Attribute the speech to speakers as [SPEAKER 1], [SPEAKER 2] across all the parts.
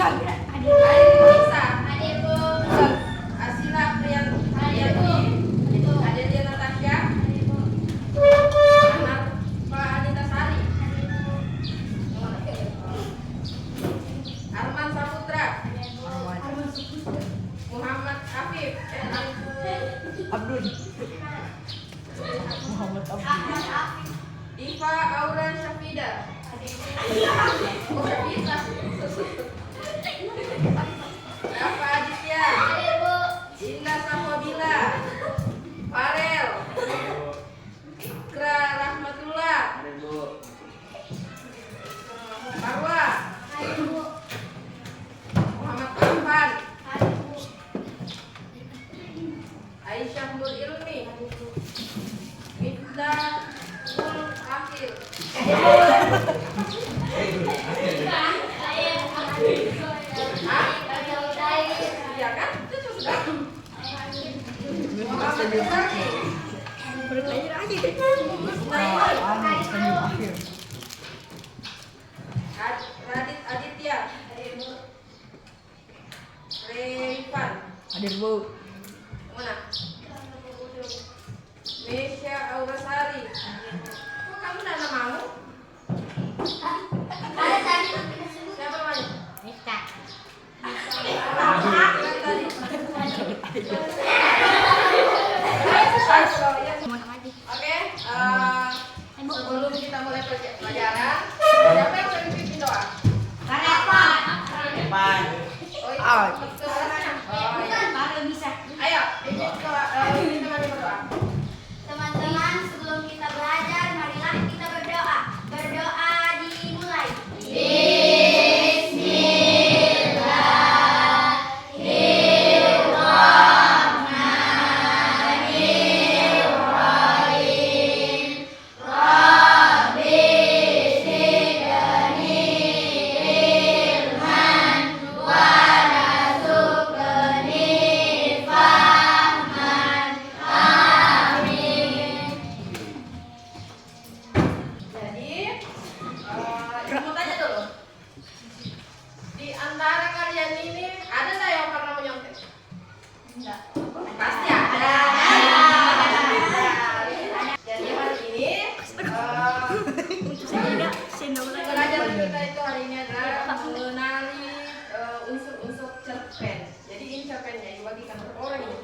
[SPEAKER 1] Nisa, Asila Priyanti, Adelia Natasha, Anita Sari, Arman Saputra, Muhammad Afif,
[SPEAKER 2] Abdul. Muhammad Abdul.
[SPEAKER 1] Iva Aura Syafida, Rafa Aditya, Indah Safabila, Farel, Ikra Rahmatullah, Marwa, Muhammad Arfan, Aisyah Nur Ilmi, Miftah Ul Akhir. Iya kan? Itu sudah. Muhammad Ibrahim,
[SPEAKER 2] Bertanya lagi deh.
[SPEAKER 1] Radit Aditya, Revan,
[SPEAKER 2] Hadir Bu.
[SPEAKER 1] mana? Mesya Aurasari. Kok kamu nggak mau? Siapa namanya? Oke, sebelum kita mulai pelajaran, siapa yang sering pimpin doa?
[SPEAKER 2] Depan.
[SPEAKER 1] Oh, iya. Ayo, pimpin doa. Pimpin teman-teman berdoa.
[SPEAKER 3] Teman-teman, sebelum kita belajar, marilah kita berdoa. Berdoa dimulai.
[SPEAKER 1] Jadi, mau tanya dulu. Di antara kalian ini ada nggak yang pernah menyontek? Enggak. Pasti ada. Jadi hari ini pelajaran kita itu hari ini adalah mengenali unsur-unsur cerpen. Jadi ini cerpennya dibagikan per orang ini.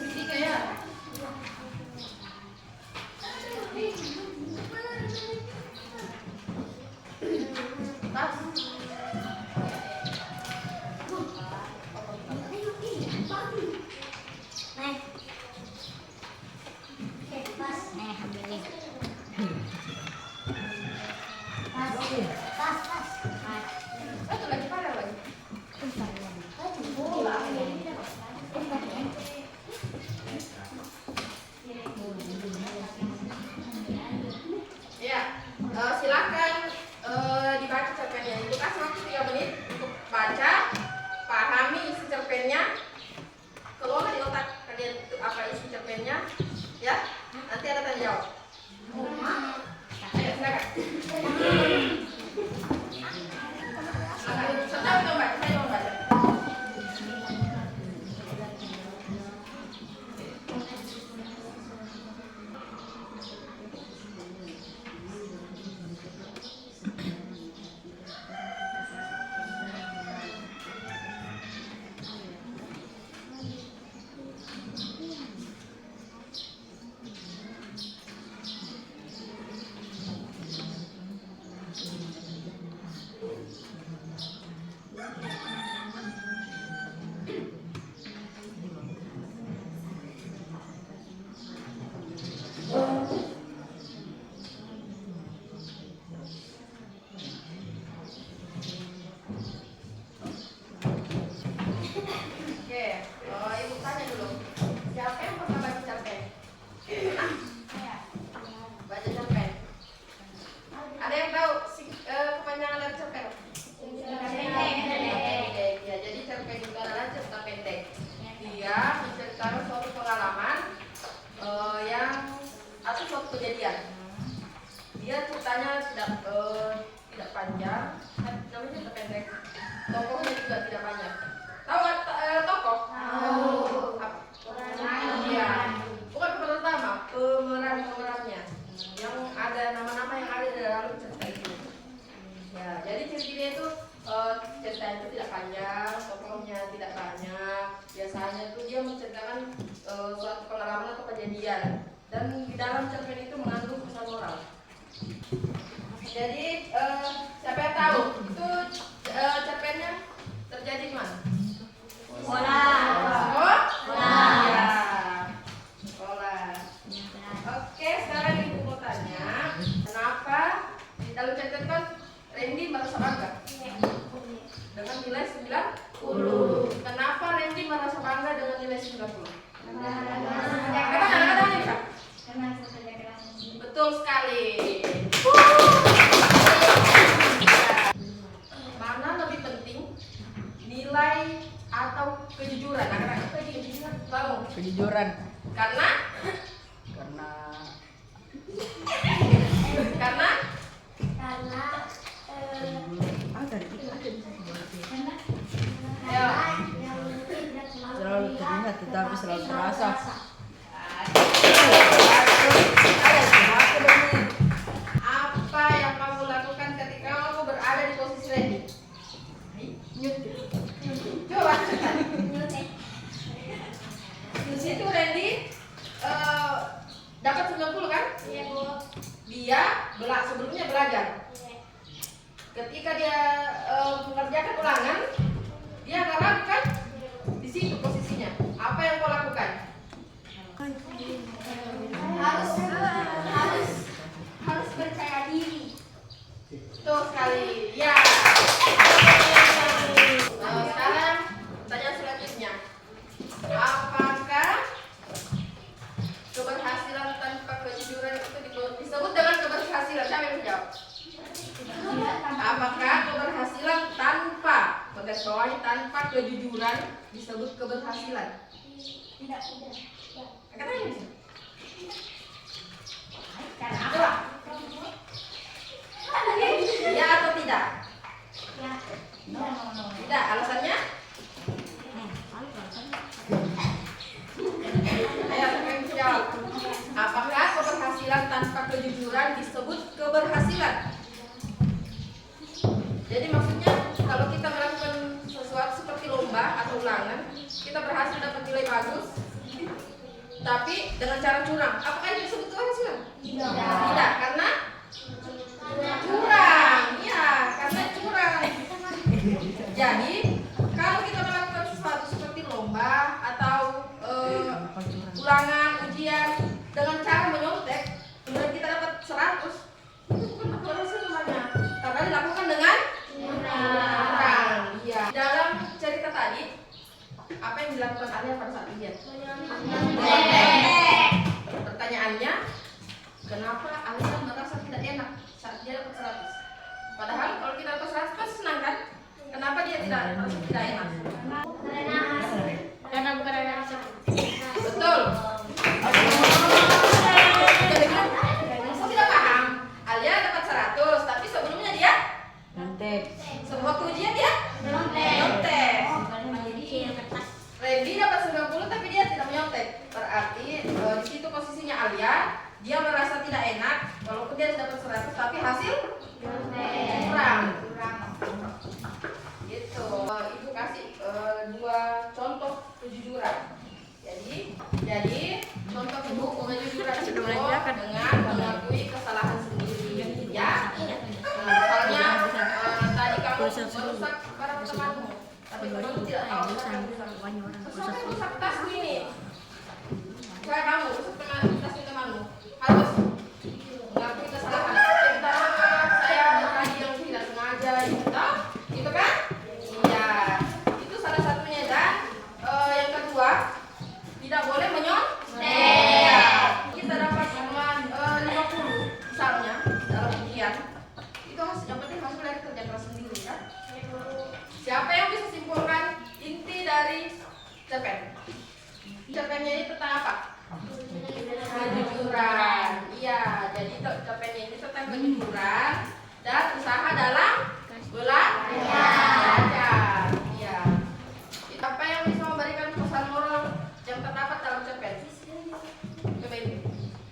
[SPEAKER 1] Ini kayak tas. Dia ceritanya tidak panjang, namanya tidak pendek. Tokohnya juga tidak banyak. Tahu nggak tokoh? Iya. Bukan pemeran utama, pemerannya yang ada nama-nama yang ada di dalam cerita itu. Ya, jadi ceritanya itu ceritanya itu tidak panjang, tokohnya tidak banyak. Biasanya tuh dia menceritakan suatu pengalaman atau kejadian, dan di dalam cerpen itu mengandung pesan moral. Jadi siapa yang tahu itu cerpennya terjadi di mana? Sekolah. Ya. Sekolah. Oke, sekarang ibu mau tanya, kenapa di dalam cerpen kan Randy merasa bangga dengan nilai 90? Kenapa Randy merasa bangga dengan nilai 90? Betul sekali. Mana lebih penting, nilai atau kejujuran? Tahu?
[SPEAKER 2] Kejujuran.
[SPEAKER 1] Karena
[SPEAKER 2] selalu terlihat tetapi selalu terasa.
[SPEAKER 1] apa yang kamu lakukan ketika kamu berada di posisi Randy? Coba cerita. Di situ Randy dapat 90 kan?
[SPEAKER 3] Iya, Bu.
[SPEAKER 1] Dia sebelumnya belajar. Ketika dia mengerjakan ulangan, dia agak ragu kan? Di situ posisinya. Apa yang kau lakukan?
[SPEAKER 3] Harus percaya diri.
[SPEAKER 1] Betul sekali. Ya. Sekarang pertanyaan selanjutnya. Apakah keberhasilan tanpa kejujuran itu disebut dengan keberhasilan? Siapa yang menjawab? Apakah keberhasilan tanpa kejujuran disebut keberhasilan?
[SPEAKER 3] Tidak.
[SPEAKER 1] Katanya bisa. Coba. Ya atau tidak?
[SPEAKER 3] Ya.
[SPEAKER 1] Tidak. Alasannya? Ayo, siapa yang bisa jawab? Apakah keberhasilan tanpa kejujuran disebut keberhasilan? Jadi maksudnya kalau kita melakukan sesuatu seperti lomba atau ulangan, kita berhasil dapat nilai bagus, tapi dengan cara curang, apakah itu disebut keberhasilan? Tidak, karena curang. Ya, karena curang. Jadi kalau kita melakukan sesuatu seperti lomba atau ulangan, ujian dengan cara menyontek, kemudian kita dapat 100, itu bukan keberhasilan namanya, karena dilakukan dengan curang. Iya. Dalam cerita tadi, apa yang dilakukan Alia pada saat ujian? Pertanyaannya, kenapa Alia merasa tidak enak saat dia dapat 100? Padahal kalau kita dapat 100 pasti senang kan? Kenapa dia merasa tidak enak?
[SPEAKER 3] Karena bukan ada rasa.
[SPEAKER 1] Betul. Saya tidak paham. Alia dapat 100, tapi sebelumnya dia
[SPEAKER 2] Nyontek.
[SPEAKER 1] waktu ujian dia nyontek. Randy dapat 90 tapi dia tidak menyontek. Berarti di situ posisinya Alia, dia merasa tidak enak walaupun dia dapat 100 tapi hasil kurang. Gitu. Ibu kasih 2 contoh kejujuran. Jadi contoh ibu kejujuran itu dengan mengakui kesalahan sendiri. Ya. Misalnya tadi kamu merusak barang temanmu, tapi kamu tidak tahu Terus rusak tasku ini. Kayak kamu rusak tas temanmu, harus mengakui kesalahan. Minta maaf, saya tadi yang tidak sengaja, gitu kan? Iya, itu salah satunya. Dan yang kedua, tidak boleh kejujuran dan usaha dalam belajar. Iya. Apa yang bisa memberikan pesan moral yang terdapat dalam cerpen? Coba Ibu.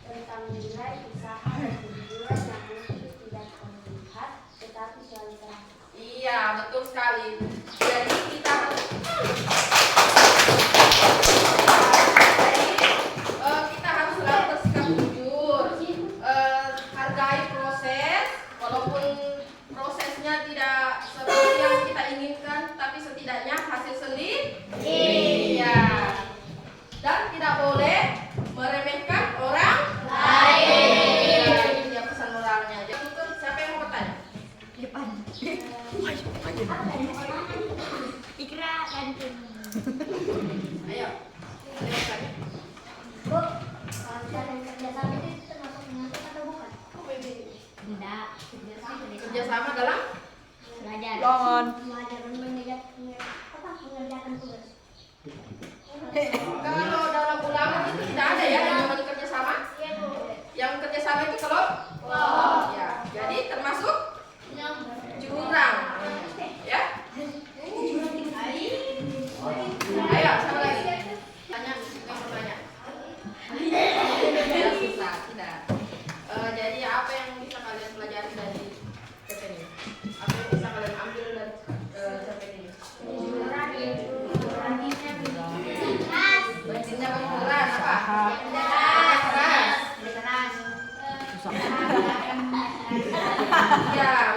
[SPEAKER 3] Tentang nilai usaha dan kejujuran yang mungkin tidak terlihat tetapi selalu terasa.
[SPEAKER 1] Iya, betul sekali. Jadi kita harus selalu bersikap jujur, hargai proses, walaupun prosesnya tidak seperti yang kita inginkan, tapi setidaknya hasil sendiri. Iya. Dan tidak boleh meremehkan orang lain. Itu dia pesan moralnya. Jadi siapa yang mau bertanya?
[SPEAKER 3] Ikra dan Tini.
[SPEAKER 1] Ayo. Ada yang bertanya?
[SPEAKER 3] Bu, kalau kerjasama itu termasuk mengatur atau bukan? Tidak.
[SPEAKER 1] Kerjasama dalam
[SPEAKER 3] Belajar.
[SPEAKER 2] Longon.
[SPEAKER 3] Belajar dan mengerjakan tugas.
[SPEAKER 1] kalau dalam ulangan itu tidak ada ya yang namanya kerjasama.
[SPEAKER 3] Iya, Bu.
[SPEAKER 1] Yang kerjasama itu kelompok. Ya, jadi termasuk jurang. Ya. Ayo, siapa lagi? Tanya, yang mau tanya. Tidak susah, tidak. Jadi apa yang bisa kalian pelajari dari cerpen ini? Apa yang bisa kalian ambil dari cerpen ini? Berartinya berjuran apa? Keras.
[SPEAKER 2] Susah.
[SPEAKER 1] Ya,